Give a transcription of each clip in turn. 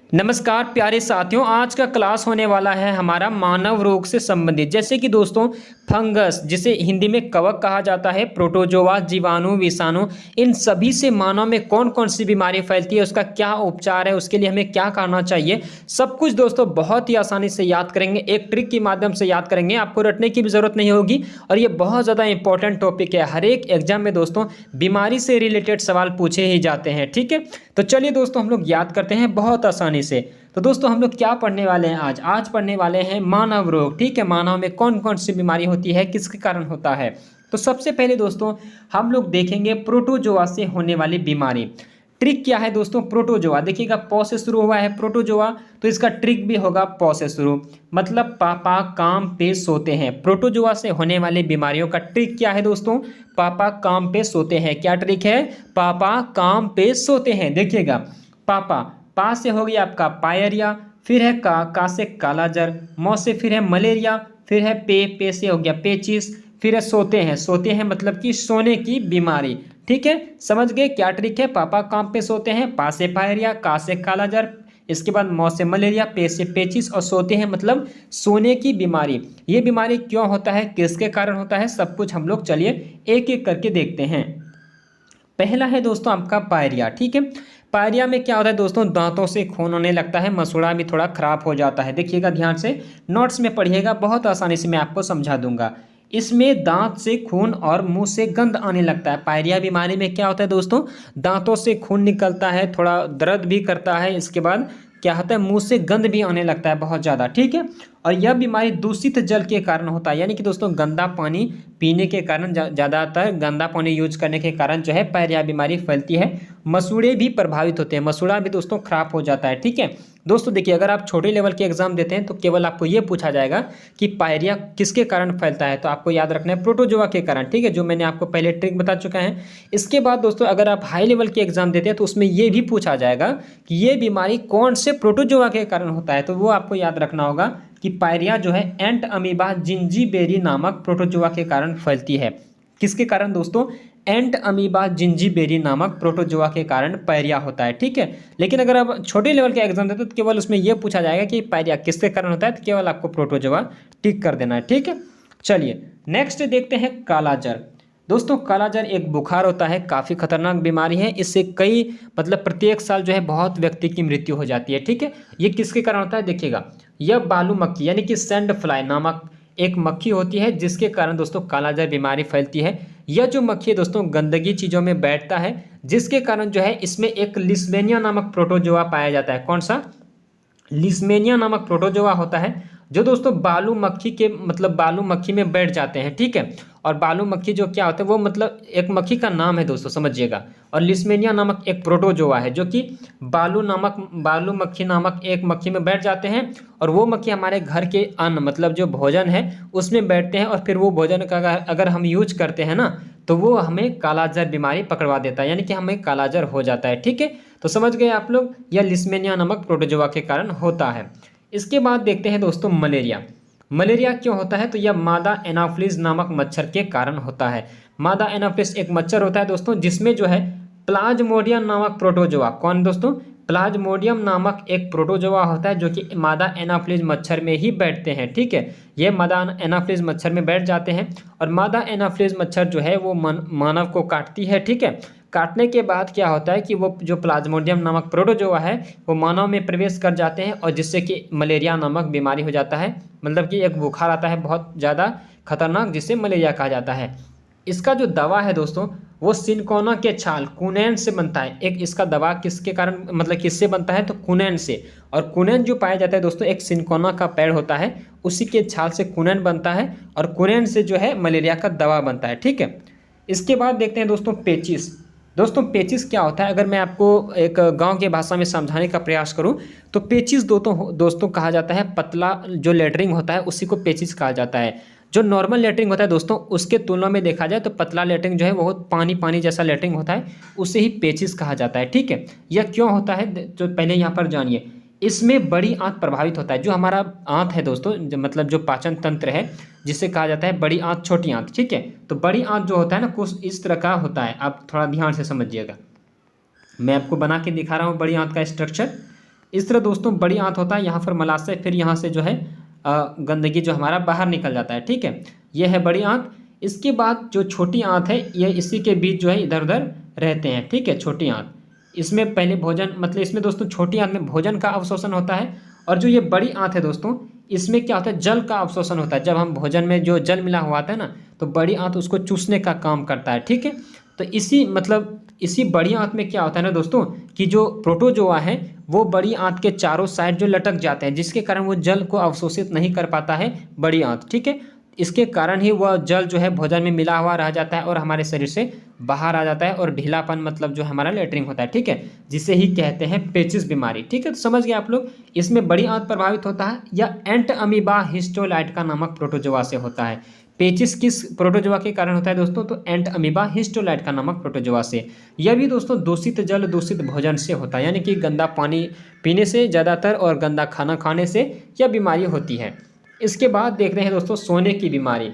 नमस्कार प्यारे साथियों, आज का क्लास होने वाला है हमारा मानव रोग से संबंधित। जैसे कि दोस्तों फंगस, जिसे हिंदी में कवक कहा जाता है, प्रोटोजोआ, जीवाणु, विषाणु, इन सभी से मानव में कौन कौन सी बीमारी फैलती है, उसका क्या उपचार है, उसके लिए हमें क्या करना चाहिए, सब कुछ दोस्तों बहुत ही आसानी से याद करेंगे। एक ट्रिक के माध्यम से याद करेंगे, आपको रटने की भी जरूरत नहीं होगी। और ये बहुत ज़्यादा इंपॉर्टेंट टॉपिक है। हर एक एग्जाम में दोस्तों बीमारी से रिलेटेड सवाल पूछे ही जाते हैं। ठीक है, तो चलिए दोस्तों हम लोग याद करते हैं बहुत आसानी से। तो दोस्तों हम लोग क्या पढ़ने वाले हैं आज पढ़ने वाले हैं मानव रोग। ठीक है, मानव में कौन कौन सी बीमारी होती है, किसके कारण होता है। तो सबसे पहले दोस्तों हम लोग देखेंगे प्रोटोजोआ से होने वाली बीमारी। ट्रिक क्या है दोस्तों, प्रोटोजोआ देखिएगा, पौ से शुरू हुआ है प्रोटोजोआ, तो इसका ट्रिक भी होगा पौ से शुरू, मतलब पापा काम पे सोते हैं। प्रोटोजोआ से होने वाली बीमारियों का ट्रिक क्या है दोस्तों, पापा काम पे सोते हैं। क्या ट्रिक है, पापा काम पे सोते हैं। देखिएगा, पापा, पा से हो गया आपका पायरिया, फिर है का से कालाजर, मौ से फिर है मलेरिया, फिर है पे से हो गया पेचिस, फिर है सोते हैं मतलब कि सोने की बीमारी। ठीक है, समझ गए क्या ट्रिक है, पापा काम पे सोते हैं, पा से पायरिया, का से कालाजर, इसके बाद मौ से मलेरिया, पे से पेचिस और सोते हैं मतलब सोने की बीमारी। ये बीमारी क्यों होता है, किसके कारण होता है, सब कुछ हम लोग चलिए एक एक करके देखते हैं। पहला है दोस्तों आपका पायरिया। ठीक है, पायरिया में क्या होता है दोस्तों, दांतों से खून होने लगता है, मसूड़ा भी थोड़ा खराब हो जाता है। देखिएगा ध्यान से, नोट्स में पढ़िएगा, बहुत आसानी से मैं आपको समझा दूंगा। इसमें दांत से खून और मुंह से गंध आने लगता है। पायरिया बीमारी में क्या होता है दोस्तों, दांतों से खून निकलता है, थोड़ा दर्द भी करता है, इसके बाद क्या होता है, मुंह से गंध भी आने लगता है बहुत ज़्यादा। ठीक है, और यह बीमारी दूषित जल के कारण होता है, यानी कि दोस्तों गंदा पानी पीने के कारण, ज़्यादातर गंदा पानी यूज करने के कारण जो है पायरिया बीमारी फैलती है। मसूड़े भी प्रभावित होते हैं, मसूड़ा भी दोस्तों खराब हो जाता है। ठीक है दोस्तों, देखिए अगर आप छोटे लेवल के एग्जाम देते हैं तो केवल आपको ये पूछा जाएगा कि पायरिया किसके कारण फैलता है, तो आपको याद रखना है प्रोटोजोआ के कारण। ठीक है, जो मैंने आपको पहले ट्रिक बता चुका है। इसके बाद दोस्तों अगर आप हाई लेवल के एग्जाम देते हैं तो उसमें ये भी पूछा जाएगा कि ये बीमारी कौन से प्रोटोजोआ के कारण होता है, तो वो आपको याद रखना होगा कि पायरिया जो है एंट अमीबा जिंजीबेरी नामक प्रोटोजोआ के कारण फैलती है। किसके कारण दोस्तों, एंट अमीबा जिंजीबेरी नामक प्रोटोजोआ के कारण पायरिया होता है। ठीक है, लेकिन अगर आप छोटे लेवल के एग्जाम देते हैं तो केवल उसमें यह पूछा जाएगा कि पायरिया किसके कारण होता है, तो केवल आपको प्रोटोजोआ टिक कर देना है। ठीक है, चलिए नेक्स्ट देखते हैं कालाजर। दोस्तों कालाजर एक बुखार होता है, काफ़ी खतरनाक बीमारी है। इससे कई मतलब प्रत्येक साल जो है बहुत व्यक्ति की मृत्यु हो जाती है। ठीक है, ये किसके कारण होता है, देखिएगा, यह बालू मक्खी यानी कि सैंड फ्लाई नामक एक मक्खी होती है, जिसके कारण दोस्तों कालाजार बीमारी फैलती है। यह जो मक्खी है दोस्तों गंदगी चीज़ों में बैठता है, जिसके कारण जो है इसमें एक लिस्मेनिया नामक प्रोटोजोआ पाया जाता है। कौन सा, लिस्मेनिया नामक प्रोटोजोआ होता है, जो दोस्तों बालू मक्खी के मतलब बालू मक्खी में बैठ जाते हैं। ठीक है, और बालू मक्खी जो क्या होता है वो मतलब एक मक्खी का नाम है दोस्तों, समझिएगा। और लिस्मेनिया नामक एक प्रोटोजोआ है जो कि बालू मक्खी नामक एक मक्खी में बैठ जाते हैं, और वो मक्खी हमारे घर के अन्न मतलब जो भोजन है उसमें बैठते हैं, और फिर वो भोजन का अगर हम यूज करते हैं ना तो वो हमें कालाजार बीमारी पकड़वा देता है, यानी कि हमें कालाजार हो जाता है। ठीक है, तो समझ गए आप लोग, यह लिस्मेनिया नामक प्रोटोजोआ के कारण होता है। इसके बाद देखते हैं दोस्तों मलेरिया। मलेरिया क्यों होता है, तो यह मादा एनाफ्लिस नामक मच्छर के कारण होता है। मादा एनाफ्लिस एक मच्छर होता है दोस्तों, जिसमें जो है प्लाज्मोडियम नामक प्रोटोजोआ, कौन दोस्तों, प्लाज्मोडियम नामक एक प्रोटोजोआ होता है जो कि मादा एनाफ्लिस मच्छर में ही बैठते हैं। ठीक है, ये मादा एनाफ्लिस मच्छर में बैठ जाते हैं, और मादा एनाफ्लिस मच्छर जो है वो मानव को काटती है। ठीक है, काटने के बाद क्या होता है कि वो जो प्लाज्मोडियम नामक प्रोटोजोआ है वो मानव में प्रवेश कर जाते हैं, और जिससे कि मलेरिया नामक बीमारी हो जाता है, मतलब कि एक बुखार आता है बहुत ज़्यादा खतरनाक, जिसे मलेरिया कहा जाता है। इसका जो दवा है दोस्तों वो सिनकोना के छाल कुनैन से बनता है। एक इसका दवा किसके कारण मतलब किससे बनता है, तो कुनैन से। और कुनैन जो पाया जाता है दोस्तों एक सिनकोना का पेड़ होता है, उसी के छाल से कुनैन बनता है, और कुनैन से जो है मलेरिया का दवा बनता है। ठीक है, इसके बाद देखते हैं दोस्तों पेचिस। दोस्तों पेचिस क्या होता है, अगर मैं आपको एक गांव की भाषा में समझाने का प्रयास करूं तो पेचिस दोस्तों कहा जाता है पतला जो लेटरिंग होता है उसी को पेचिस कहा जाता है। जो नॉर्मल लेटरिंग होता है दोस्तों उसके तुलना में देखा जाए तो पतला लेटरिंग जो है बहुत पानी पानी जैसा लेटरिंग होता है, उसे ही पेचिस कहा जाता है। ठीक है, यह क्यों होता है जो पहले यहाँ पर जानिए। इसमें बड़ी आंत प्रभावित होता है, जो हमारा आंत है दोस्तों मतलब जो पाचन तंत्र है जिसे कहा जाता है बड़ी आंत छोटी आंत। ठीक है, तो बड़ी आंत जो होता है ना कुछ इस तरह का होता है, आप थोड़ा ध्यान से समझिएगा। मैं आपको बना के दिखा रहा हूँ बड़ी आंत का स्ट्रक्चर। इस तरह दोस्तों बड़ी आंत होता है, यहाँ पर मलाशय, फिर यहाँ से जो है गंदगी जो हमारा बाहर निकल जाता है। ठीक है, ये है बड़ी आंत। इसके बाद जो छोटी आंत है ये इसी के बीच जो है इधर उधर रहते हैं। ठीक है, छोटी आंत, इसमें पहले भोजन, मतलब इसमें दोस्तों छोटी आंत में भोजन का अवशोषण होता है। और जो ये बड़ी आंत है दोस्तों, इसमें क्या होता है, जल का अवशोषण होता है। जब हम भोजन में जो जल मिला हुआ आता है ना, तो बड़ी आंत उसको चूसने का काम करता है। ठीक है, तो इसी बड़ी आंत में क्या होता है ना दोस्तों, कि जो प्रोटोजोआ है वो बड़ी आंत के चारों साइड जो लटक जाते हैं, जिसके कारण वो जल को अवशोषित नहीं कर पाता है बड़ी आंत। ठीक है, इसके कारण ही वह जल जो है भोजन में मिला हुआ रह जाता है और हमारे शरीर से बाहर आ जाता है, और ढीलापन मतलब जो हमारा लेटरिंग होता है। ठीक है, जिसे ही कहते हैं पेचिस बीमारी। ठीक है, तो समझ गए आप लोग। इसमें बड़ी आंत प्रभावित होता है या एंट अमीबा हिस्टोलाइटिका नामक प्रोटोजोआ से होता है। पेचिस किस प्रोटोजोआ के कारण होता है दोस्तों, तो एंट अमीबा हिस्टोलाइटिका नामक प्रोटोजोआ से। यह भी दोस्तों दूषित जल दूषित भोजन से होता है, यानी कि गंदा पानी पीने से ज़्यादातर और गंदा खाना खाने से यह बीमारी होती है। इसके बाद देख रहे हैं दोस्तों सोने की बीमारी।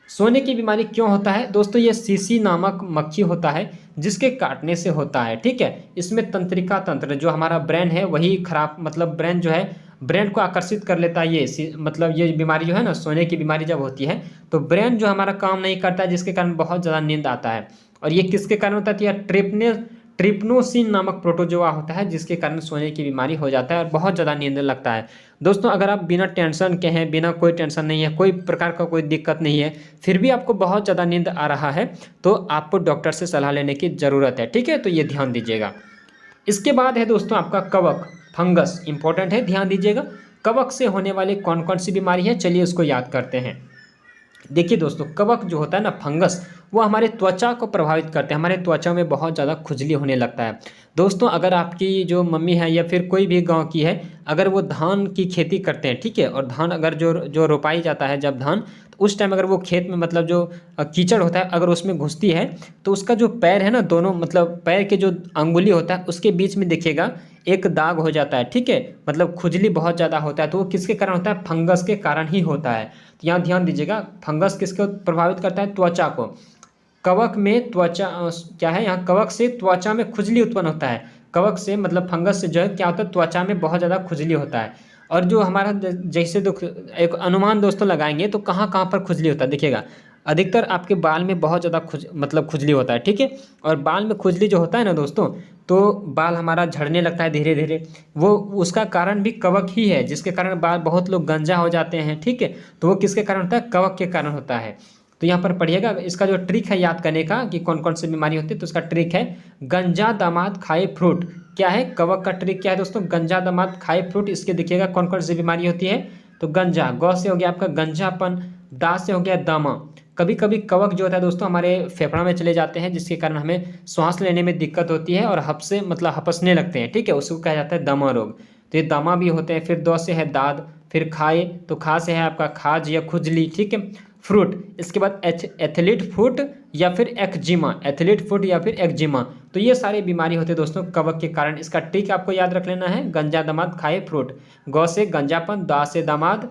सोने की बीमारी क्यों होता है दोस्तों, ये सीसी नामक मक्खी होता है जिसके काटने से होता है। ठीक है, इसमें तंत्रिका तंत्र जो हमारा ब्रेन है वही खराब, मतलब ब्रेन जो है ब्रेन को आकर्षित कर लेता है। मतलब ये बीमारी जो है ना, सोने की बीमारी जब होती है तो ब्रेन जो हमारा काम नहीं करता है, जिसके कारण बहुत ज़्यादा नींद आता है। और ये किसके कारण होता है, तो यह ट्रिप्नोसिन नामक प्रोटोजोआ होता है, जिसके कारण सोने की बीमारी हो जाता है और बहुत ज़्यादा नींद लगता है। दोस्तों अगर आप बिना टेंशन के हैं, बिना कोई टेंशन नहीं है, कोई प्रकार का कोई दिक्कत नहीं है, फिर भी आपको बहुत ज़्यादा नींद आ रहा है, तो आपको डॉक्टर से सलाह लेने की ज़रूरत है। ठीक है, तो ये ध्यान दीजिएगा। इसके बाद है दोस्तों आपका कवक, फंगस इंपॉर्टेंट है, ध्यान दीजिएगा। कवक से होने वाली कौन कौन सी बीमारी है, चलिए उसको याद करते हैं। देखिए दोस्तों, कवक जो होता है ना, फंगस, वो हमारे त्वचा को प्रभावित करते हैं। हमारे त्वचा में बहुत ज़्यादा खुजली होने लगता है। दोस्तों अगर आपकी जो मम्मी है या फिर कोई भी गांव की है, अगर वो धान की खेती करते हैं, ठीक है, और धान अगर जो रोपाई जाता है जब धान, तो उस टाइम अगर वो खेत में मतलब जो कीचड़ होता है अगर उसमें घुसती है, तो उसका जो पैर है ना, दोनों मतलब पैर के जो अंगुली होता है उसके बीच में देखिएगा एक दाग हो जाता है। ठीक है, मतलब खुजली बहुत ज़्यादा होता है, तो वो किसके कारण होता है, फंगस के कारण ही होता है। तो यहाँ ध्यान दीजिएगा, फंगस किसको प्रभावित करता है, त्वचा को। कवक में त्वचा क्या है, यहाँ कवक से त्वचा में खुजली उत्पन्न होता है। कवक से मतलब फंगस से जो है क्या होता है, त्वचा में बहुत ज़्यादा खुजली होता है। और जो हमारा जैसे एक अनुमान दोस्तों लगाएंगे तो कहाँ कहाँ पर खुजली होता है, देखिएगा अधिकतर आपके बाल में बहुत ज़्यादा खुजली होता है। ठीक है, और बाल में खुजली जो होता है ना दोस्तों, तो बाल हमारा झड़ने लगता है धीरे धीरे, वो उसका कारण भी कवक ही है, जिसके कारण बाल बहुत लोग गंजा हो जाते हैं। ठीक है, तो वो किसके कारण होता है, कवक के कारण होता है। तो यहाँ पर पढ़िएगा, इसका जो ट्रिक है याद करने का कि कौन कौन सी बीमारी होती है, तो उसका ट्रिक है गंजा दामाद खाए फ्रूट। क्या है, कवक का ट्रिक क्या है दोस्तों, गंजा दामाद खाए फ्रूट। इसके देखिएगा कौन कौन सी बीमारी होती है, तो गंजा, गौ से हो गया आपका गंजापन, दा से हो गया दमा। कभी कभी कवक जो होता है दोस्तों हमारे फेफड़ा में चले जाते हैं, जिसके कारण हमें सांस लेने में दिक्कत होती है और हपसे मतलब हपसने लगते हैं। ठीक है, उसको कहा जाता है दमा रोग। तो ये दमा भी होते हैं। फिर दो से है दाद, फिर खाए, तो खा से है आपका खाज या खुजली। ठीक है, फ्रूट, इसके बाद एथलीट फुट या फिर एक्जिमा, एथलीट फुट या फिर एक्जिमा। तो ये सारी बीमारी होती है दोस्तों कवक के कारण। इसका ट्रिक आपको याद रख लेना है, गंजा दामाद खाए फ्रूट। गौ से गंजापन, दा से दामाद,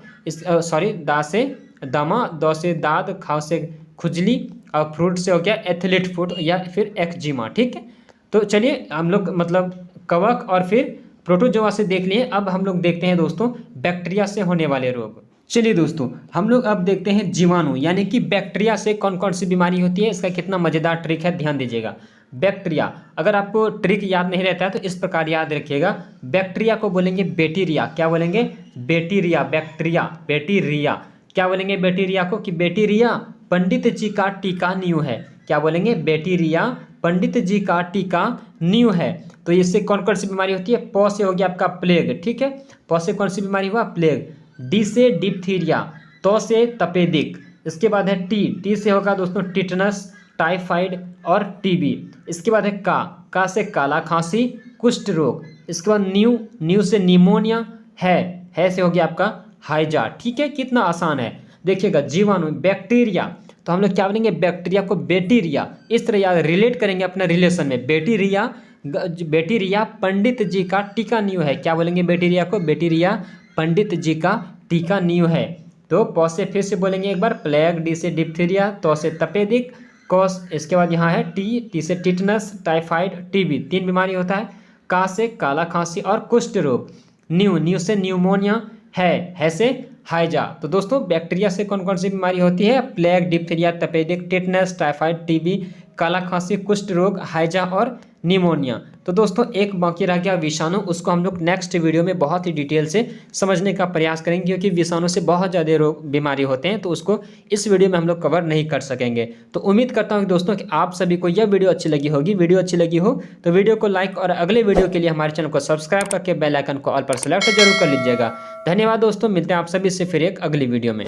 दा से दमा, दौ से दाद, खाओ से खुजली, और फ्रूट से हो गया एथलीट फुट या फिर एक्जिमा। ठीक है, तो चलिए हम लोग मतलब कवक और फिर प्रोटोजोआ से देख लिए। अब हम लोग देखते हैं दोस्तों बैक्टीरिया से होने वाले रोग। चलिए दोस्तों हम लोग अब देखते हैं जीवाणु यानी कि बैक्टीरिया से कौन कौन सी बीमारी होती है। इसका कितना मज़ेदार ट्रिक है, ध्यान दीजिएगा। बैक्टीरिया, अगर आपको ट्रिक याद नहीं रहता है तो इस प्रकार याद रखिएगा। बैक्टीरिया को बोलेंगे बैक्टीरिया, क्या बोलेंगे, बैक्टीरिया, बैक्टीरिया, बैक्टीरिया। क्या बोलेंगे बैक्टीरिया को, कि बैक्टीरिया पंडित जी का टीका न्यू है। क्या बोलेंगे, बैक्टीरिया पंडित जी का टीका न्यू है। तो इससे कौन कौन सी बीमारी होती है, प से हो गया आपका प्लेग। ठीक है, प से कौन सी बीमारी हुआ, प्लेग। डी से डिप्थीरिया, तो से तपेदिक। इसके बाद है टी से होगा दोस्तों टिटनस, टाइफाइड और टीबी। इसके बाद है का से काला खांसी, कुष्ठ रोग। इसके बाद न्यू से निमोनिया, है से हो गया आपका हाइजा। ठीक है, कितना आसान है। देखिएगा जीवाणु बैक्टीरिया, तो हम लोग क्या बोलेंगे, बैक्टीरिया को बैक्टीरिया, इस तरह याद रिलेट करेंगे अपना रिलेशन में। बैक्टीरिया पंडित जी का टीका न्यू है। क्या बोलेंगे बैक्टीरिया को, बैक्टीरिया पंडित जी का टीका न्यू है। तो प से फिर से बोलेंगे एक बार, प्लेग। डी से डिप्थीरिया, तो से तपेदिक, कॉस, इसके बाद यहाँ है टी से टिटनस, टाइफाइड, टीबी। 3 बीमारी होता है। का से काला खांसी और कुष्ठ रोग। न्यू से न्यूमोनिया, है से हाइजा। तो दोस्तों बैक्टीरिया से कौन कौन सी बीमारी होती है? प्लेग, डिप्थीरिया, तपेदिक, टिटनेस, टाइफाइड, टीबी, काला खांसी, कुष्ठ रोग, हाइजा और निमोनिया। तो दोस्तों एक बाकी रह गया विषाणु, उसको हम लोग नेक्स्ट वीडियो में बहुत ही डिटेल से समझने का प्रयास करेंगे, क्योंकि विषाणु से बहुत ज़्यादा रोग बीमारी होते हैं, तो उसको इस वीडियो में हम लोग कवर नहीं कर सकेंगे। तो उम्मीद करता हूँ दोस्तों कि आप सभी को यह वीडियो अच्छी लगी होगी। वीडियो अच्छी लगी हो तो वीडियो को लाइक और अगले वीडियो के लिए हमारे चैनल को सब्सक्राइब करके बेल आइकन को ऑल पर सेलेक्ट जरूर कर लीजिएगा। धन्यवाद दोस्तों, मिलते हैं आप सभी से फिर एक अगली वीडियो में।